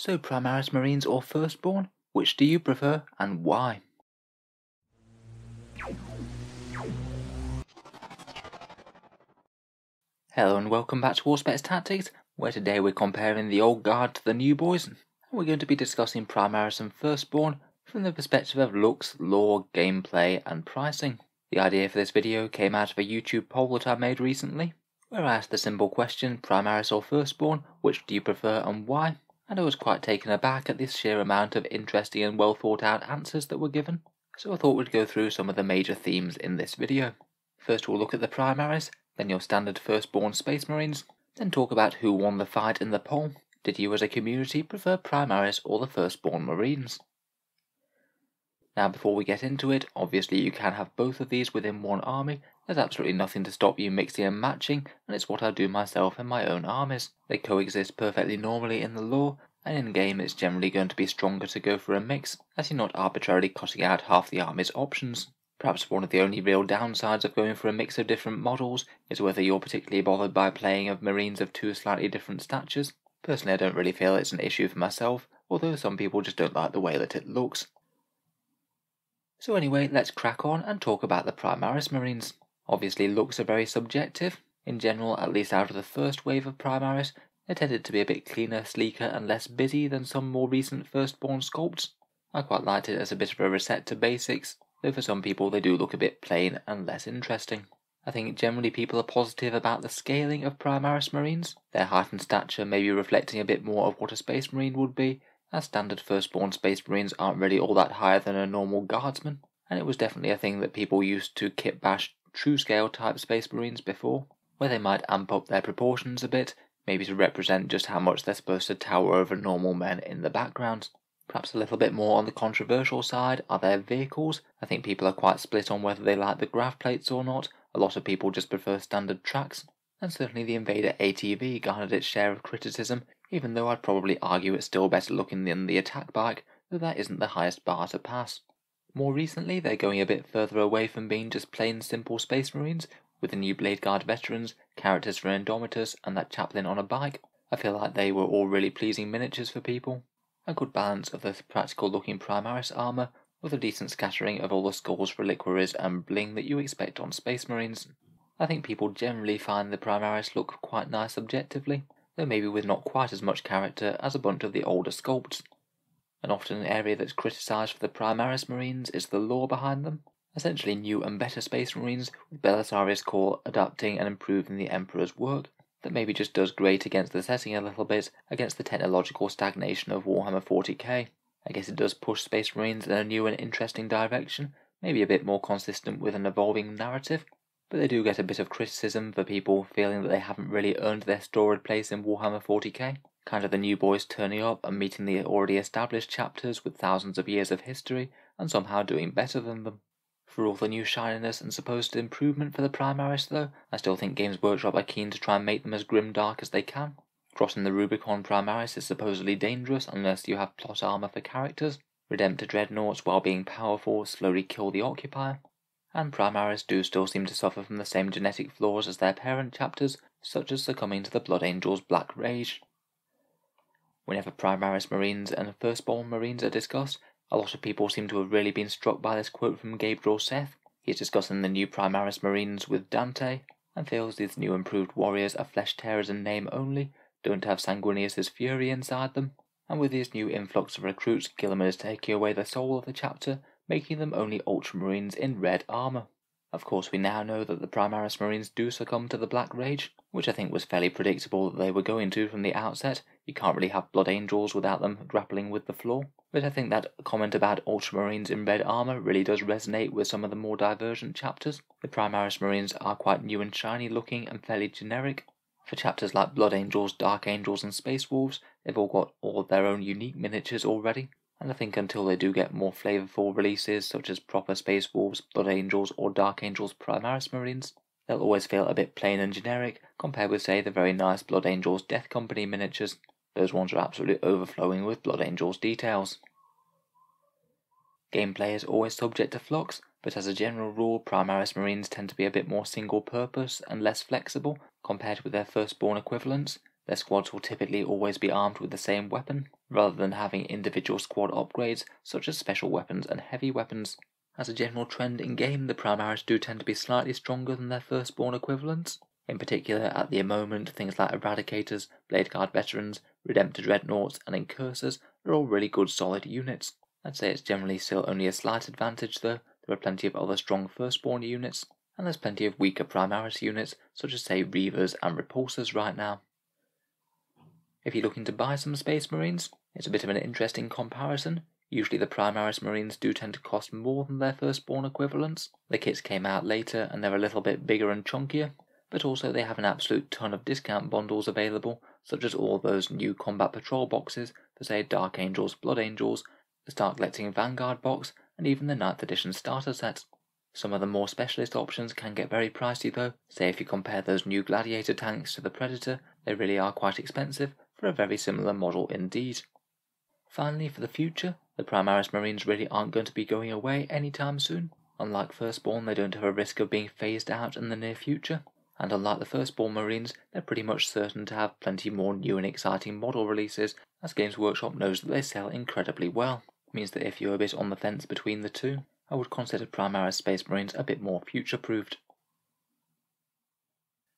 So Primaris Marines or Firstborn? Which do you prefer and why? Hello and welcome back to Auspex Tactics, where today we're comparing the old guard to the new boys, and we're going to be discussing Primaris and Firstborn from the perspective of looks, lore, gameplay and pricing. The idea for this video came out of a YouTube poll that I made recently, where I asked the simple question, Primaris or Firstborn, which do you prefer and why? And I was quite taken aback at the sheer amount of interesting and well thought out answers that were given, so I thought we'd go through some of the major themes in this video. First we'll look at the Primaris, then your standard Firstborn Space Marines, then talk about who won the fight in the poll. Did you as a community prefer Primaris or the Firstborn Marines? Now before we get into it, obviously you can have both of these within one army. There's absolutely nothing to stop you mixing and matching, and it's what I do myself in my own armies. They coexist perfectly normally in the lore, and in game it's generally going to be stronger to go for a mix, as you're not arbitrarily cutting out half the army's options. Perhaps one of the only real downsides of going for a mix of different models is whether you're particularly bothered by playing of Marines of two slightly different statures. Personally I don't really feel it's an issue for myself, although some people just don't like the way that it looks. So anyway, let's crack on and talk about the Primaris Marines. Obviously looks are very subjective. In general, at least out of the first wave of Primaris, they tended to be a bit cleaner, sleeker and less busy than some more recent Firstborn sculpts. I quite liked it as a bit of a reset to basics, though for some people they do look a bit plain and less interesting. I think generally people are positive about the scaling of Primaris Marines. Their height and stature may be reflecting a bit more of what a Space Marine would be, as standard Firstborn Space Marines aren't really all that higher than a normal Guardsman, and it was definitely a thing that people used to kit bash true scale type Space Marines before, where they might amp up their proportions a bit, maybe to represent just how much they're supposed to tower over normal men in the background. Perhaps a little bit more on the controversial side are their vehicles. I think people are quite split on whether they like the grav plates or not. A lot of people just prefer standard tracks, and certainly the Invader ATV garnered its share of criticism, even though I'd probably argue it's still better looking than the attack bike, though that isn't the highest bar to pass. More recently they're going a bit further away from being just plain simple Space Marines, with the new Blade Guard veterans, characters for Indomitus and that chaplain on a bike. I feel like they were all really pleasing miniatures for people. A good balance of the practical looking Primaris armour, with a decent scattering of all the skulls, reliquaries and bling that you expect on Space Marines. I think people generally find the Primaris look quite nice objectively, though maybe with not quite as much character as a bunch of the older sculpts. And often an area that's criticised for the Primaris Marines is the lore behind them. Essentially new and better Space Marines, with Belisarius Core adapting and improving the Emperor's work, that maybe just does great against the setting a little bit, against the technological stagnation of Warhammer 40K. I guess it does push Space Marines in a new and interesting direction, maybe a bit more consistent with an evolving narrative, but they do get a bit of criticism for people feeling that they haven't really earned their storied place in Warhammer 40K. Kind of the new boys turning up and meeting the already established chapters with thousands of years of history, and somehow doing better than them. For all the new shininess and supposed improvement for the Primaris though, I still think Games Workshop are keen to try and make them as grimdark as they can. Crossing the Rubicon Primaris is supposedly dangerous unless you have plot armour for characters. Redemptor Dreadnoughts, while being powerful, slowly kill the occupier. And Primaris do still seem to suffer from the same genetic flaws as their parent chapters, such as succumbing to the Blood Angel's Black Rage. Whenever Primaris Marines and Firstborn Marines are discussed, a lot of people seem to have really been struck by this quote from Gabriel Seth. He's discussing the new Primaris Marines with Dante, and feels these new improved warriors are flesh tearers in name only, don't have Sanguinius' fury inside them, and with his new influx of recruits, Guilliman is taking away the soul of the chapter, making them only Ultramarines in red armour. Of course we now know that the Primaris Marines do succumb to the Black Rage, which I think was fairly predictable that they were going to from the outset. You can't really have Blood Angels without them grappling with the flaw. But I think that comment about Ultramarines in red armour really does resonate with some of the more divergent chapters. The Primaris Marines are quite new and shiny looking and fairly generic. For chapters like Blood Angels, Dark Angels and Space Wolves, they've all got all of their own unique miniatures already. And I think until they do get more flavourful releases such as proper Space Wolves, Blood Angels or Dark Angels Primaris Marines, they'll always feel a bit plain and generic compared with say the very nice Blood Angels Death Company miniatures. Those ones are absolutely overflowing with Blood Angels details. Gameplay is always subject to flux, but as a general rule Primaris Marines tend to be a bit more single purpose and less flexible compared with their Firstborn equivalents. Their squads will typically always be armed with the same weapon. rather than having individual squad upgrades such as special weapons and heavy weapons. As a general trend in game, the Primaris do tend to be slightly stronger than their Firstborn equivalents. In particular, at the moment, things like Eradicators, Blade Guard Veterans, Redemptor Dreadnoughts, and Incursors are all really good solid units. I'd say it's generally still only a slight advantage though. There are plenty of other strong Firstborn units, and there's plenty of weaker Primaris units, such as say Reavers and Repulsors right now. If you're looking to buy some Space Marines, it's a bit of an interesting comparison. Usually the Primaris Marines do tend to cost more than their Firstborn equivalents. The kits came out later and they're a little bit bigger and chunkier, but also they have an absolute ton of discount bundles available, such as all those new Combat Patrol boxes for say Dark Angels, Blood Angels, the Start Collecting Vanguard box, and even the 9th edition starter sets. Some of the more specialist options can get very pricey though. Say if you compare those new Gladiator tanks to the Predator, they really are quite expensive for a very similar model indeed. Finally, for the future, the Primaris Marines really aren't going to be going away anytime soon. Unlike Firstborn, they don't have a risk of being phased out in the near future, and unlike the Firstborn Marines, they're pretty much certain to have plenty more new and exciting model releases, as Games Workshop knows that they sell incredibly well. It means that if you're a bit on the fence between the two, I would consider Primaris Space Marines a bit more future-proofed.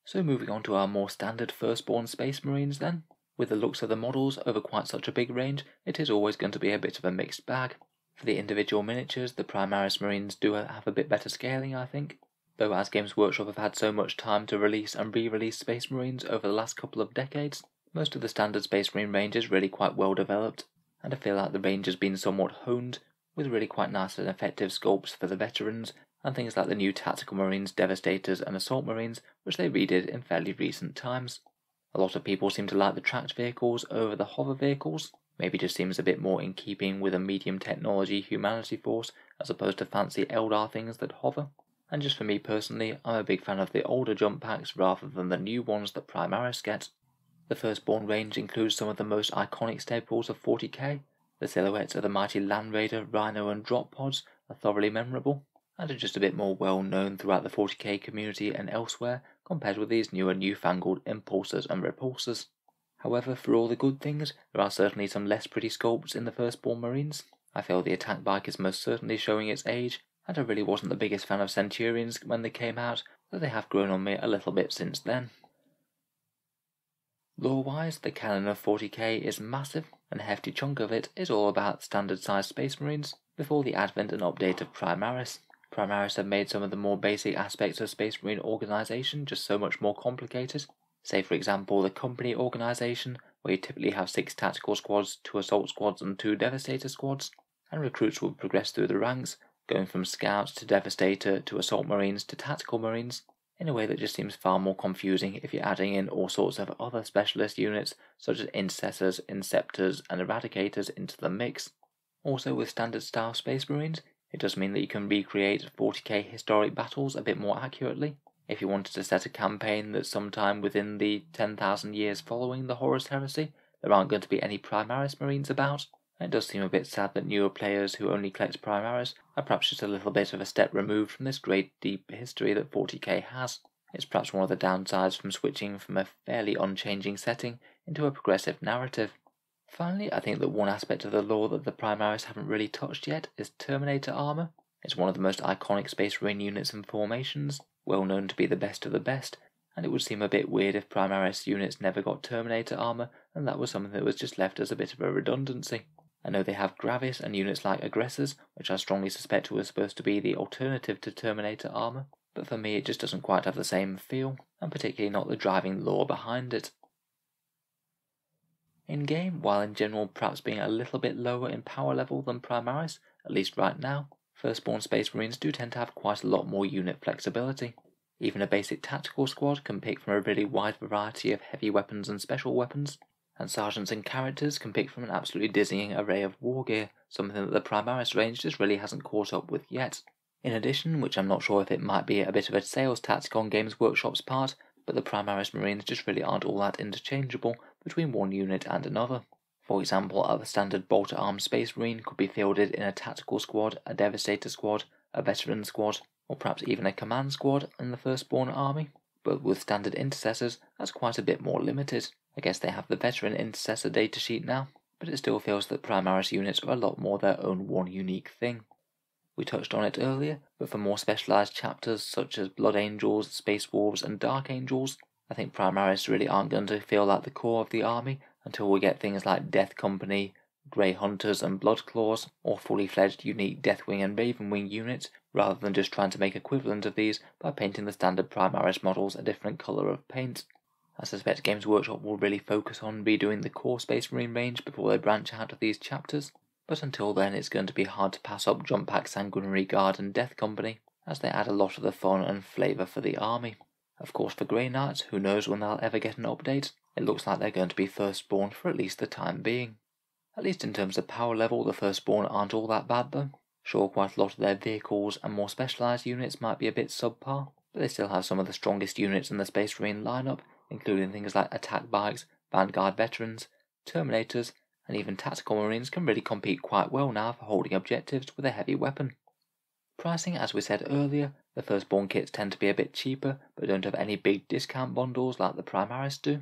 So moving on to our more standard Firstborn Space Marines then. With the looks of the models over quite such a big range, it is always going to be a bit of a mixed bag. For the individual miniatures, the Primaris Marines do have a bit better scaling, I think. Though as Games Workshop have had so much time to release and re-release Space Marines over the last couple of decades, most of the standard Space Marine range is really quite well developed, and I feel like the range has been somewhat honed, with really quite nice and effective sculpts for the veterans, and things like the new Tactical Marines, Devastators and Assault Marines, which they redid in fairly recent times. A lot of people seem to like the tracked vehicles over the hover vehicles. Maybe just seems a bit more in keeping with a medium technology humanity force as opposed to fancy Eldar things that hover. And just for me personally, I'm a big fan of the older jump packs rather than the new ones that Primaris get. The Firstborn range includes some of the most iconic staples of 40k. The silhouettes of the mighty Land Raider, Rhino and Drop Pods are thoroughly memorable, and are just a bit more well known throughout the 40k community and elsewhere compared with these newer newfangled Impulsors and Repulsors. However, for all the good things, there are certainly some less pretty sculpts in the Firstborn Marines. I feel the attack bike is most certainly showing its age, and I really wasn't the biggest fan of Centurions when they came out, though they have grown on me a little bit since then. Lore-wise, the canon of 40k is massive, and a hefty chunk of it is all about standard-sized Space Marines before the advent and update of Primaris. Primaris have made some of the more basic aspects of Space Marine organisation just so much more complicated. Say for example the company organisation, where you typically have 6 tactical squads, 2 assault squads and 2 devastator squads, and recruits will progress through the ranks, going from scouts to devastator to assault marines to tactical marines, in a way that just seems far more confusing if you're adding in all sorts of other specialist units such as intercessors, inceptors and eradicators into the mix. Also with standard style Space Marines, it does mean that you can recreate 40k historic battles a bit more accurately. If you wanted to set a campaign that's sometime within the 10,000 years following the Horus Heresy, there aren't going to be any Primaris Marines about. It does seem a bit sad that newer players who only collect Primaris are perhaps just a little bit of a step removed from this great deep history that 40k has. It's perhaps one of the downsides from switching from a fairly unchanging setting into a progressive narrative. Finally, I think that one aspect of the lore that the Primaris haven't really touched yet is Terminator armor. It's one of the most iconic Space Marine units and formations, well known to be the best of the best, and it would seem a bit weird if Primaris units never got Terminator armor, and that was something that was just left as a bit of a redundancy. I know they have Gravis and units like Aggressors, which I strongly suspect were supposed to be the alternative to Terminator armor, but for me it just doesn't quite have the same feel, and particularly not the driving lore behind it. In-game, while in general perhaps being a little bit lower in power level than Primaris, at least right now, Firstborn Space Marines do tend to have quite a lot more unit flexibility. Even a basic tactical squad can pick from a really wide variety of heavy weapons and special weapons, and sergeants and characters can pick from an absolutely dizzying array of war gear, something that the Primaris range just really hasn't caught up with yet. In addition, which I'm not sure if it might be a bit of a sales tactic on Games Workshop's part, but the Primaris Marines just really aren't all that interchangeable between one unit and another. For example, a standard bolter-armed Space Marine could be fielded in a tactical squad, a devastator squad, a veteran squad, or perhaps even a command squad in the Firstborn army. But with standard intercessors, that's quite a bit more limited. I guess they have the veteran intercessor datasheet now, but it still feels that Primaris units are a lot more their own one unique thing. We touched on it earlier, but for more specialised chapters such as Blood Angels, Space Wolves and Dark Angels, I think Primaris really aren't going to feel like the core of the army until we get things like Death Company, Grey Hunters and Blood Claws, or fully fledged unique Deathwing and Ravenwing units, rather than just trying to make equivalent of these by painting the standard Primaris models a different colour of paint. I suspect Games Workshop will really focus on redoing the core Space Marine range before they branch out of these chapters, but until then it's going to be hard to pass up Jump Pack Sanguinary Guard and Death Company, as they add a lot of the fun and flavour for the army. Of course for Grey Knights, who knows when they'll ever get an update, it looks like they're going to be Firstborn for at least the time being. At least in terms of power level, the Firstborn aren't all that bad though. Sure, quite a lot of their vehicles and more specialised units might be a bit subpar, but they still have some of the strongest units in the Space Marine lineup, including things like attack bikes, Vanguard veterans, Terminators, and even tactical Marines can really compete quite well now for holding objectives with a heavy weapon. Pricing, as we said earlier, the Firstborn kits tend to be a bit cheaper, but don't have any big discount bundles like the Primaris do.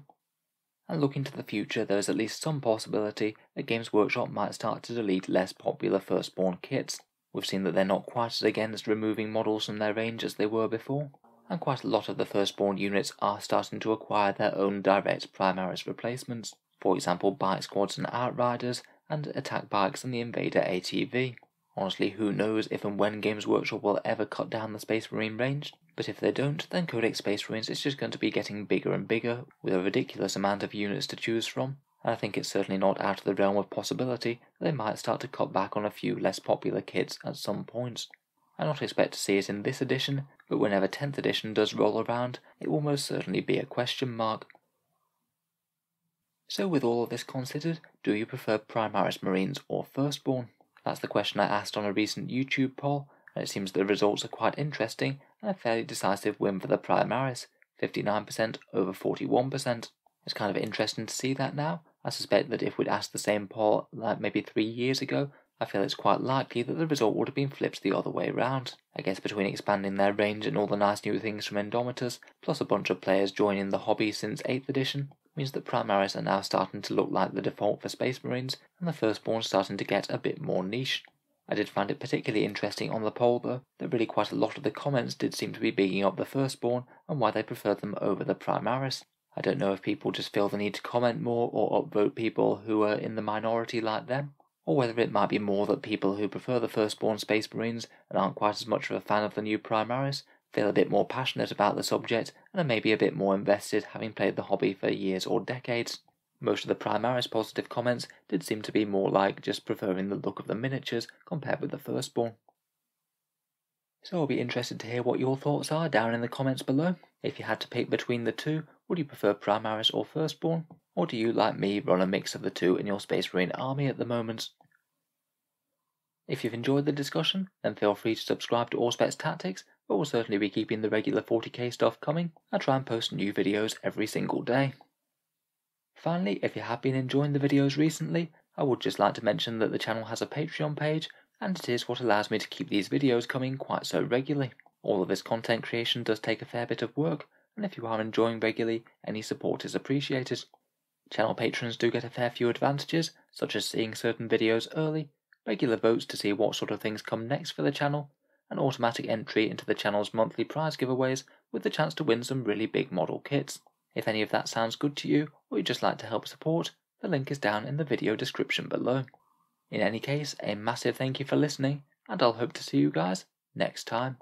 And looking to the future, there is at least some possibility that Games Workshop might start to delete less popular Firstborn kits. We've seen that they're not quite as against removing models from their range as they were before, and quite a lot of the Firstborn units are starting to acquire their own direct Primaris replacements. For example, Bike Squads and Outriders, and attack bikes and the Invader ATV. Honestly, who knows if and when Games Workshop will ever cut down the Space Marine range, but if they don't, then Codex Space Marines is just going to be getting bigger and bigger, with a ridiculous amount of units to choose from, and I think it's certainly not out of the realm of possibility that they might start to cut back on a few less popular kits at some point. I don't expect to see it in this edition, but whenever 10th edition does roll around, it will most certainly be a question mark. So with all of this considered, do you prefer Primaris Marines or Firstborn? That's the question I asked on a recent YouTube poll, and it seems the results are quite interesting and a fairly decisive win for the Primaris, 59% over 41%. It's kind of interesting to see that now. I suspect that if we'd asked the same poll like maybe 3 years ago, I feel it's quite likely that the result would have been flipped the other way round. I guess between expanding their range and all the nice new things from Indomitors, plus a bunch of players joining the hobby since 8th edition, means that Primaris are now starting to look like the default for Space Marines, and the Firstborn starting to get a bit more niche. I did find it particularly interesting on the poll though, that really quite a lot of the comments did seem to be bigging up the Firstborn and why they preferred them over the Primaris. I don't know if people just feel the need to comment more or upvote people who are in the minority like them, or whether it might be more that people who prefer the Firstborn Space Marines and aren't quite as much of a fan of the new Primaris feel a bit more passionate about the subject and are maybe a bit more invested, having played the hobby for years or decades. Most of the Primaris positive comments did seem to be more like just preferring the look of the miniatures compared with the Firstborn. So I'll be interested to hear what your thoughts are down in the comments below. If you had to pick between the two, would you prefer Primaris or Firstborn? Or do you, like me, run a mix of the two in your Space Marine army at the moment? If you've enjoyed the discussion, then feel free to subscribe to Auspex Tactics, but we'll certainly be keeping the regular 40k stuff coming. I try and post new videos every single day. Finally, if you have been enjoying the videos recently, I would just like to mention that the channel has a Patreon page, and it is what allows me to keep these videos coming quite so regularly. All of this content creation does take a fair bit of work, and if you are enjoying regularly, any support is appreciated. Channel patrons do get a fair few advantages, such as seeing certain videos early, regular votes to see what sort of things come next for the channel, and automatic entry into the channel's monthly prize giveaways with the chance to win some really big model kits. If any of that sounds good to you, or you'd just like to help support, the link is down in the video description below. In any case, a massive thank you for listening, and I'll hope to see you guys next time.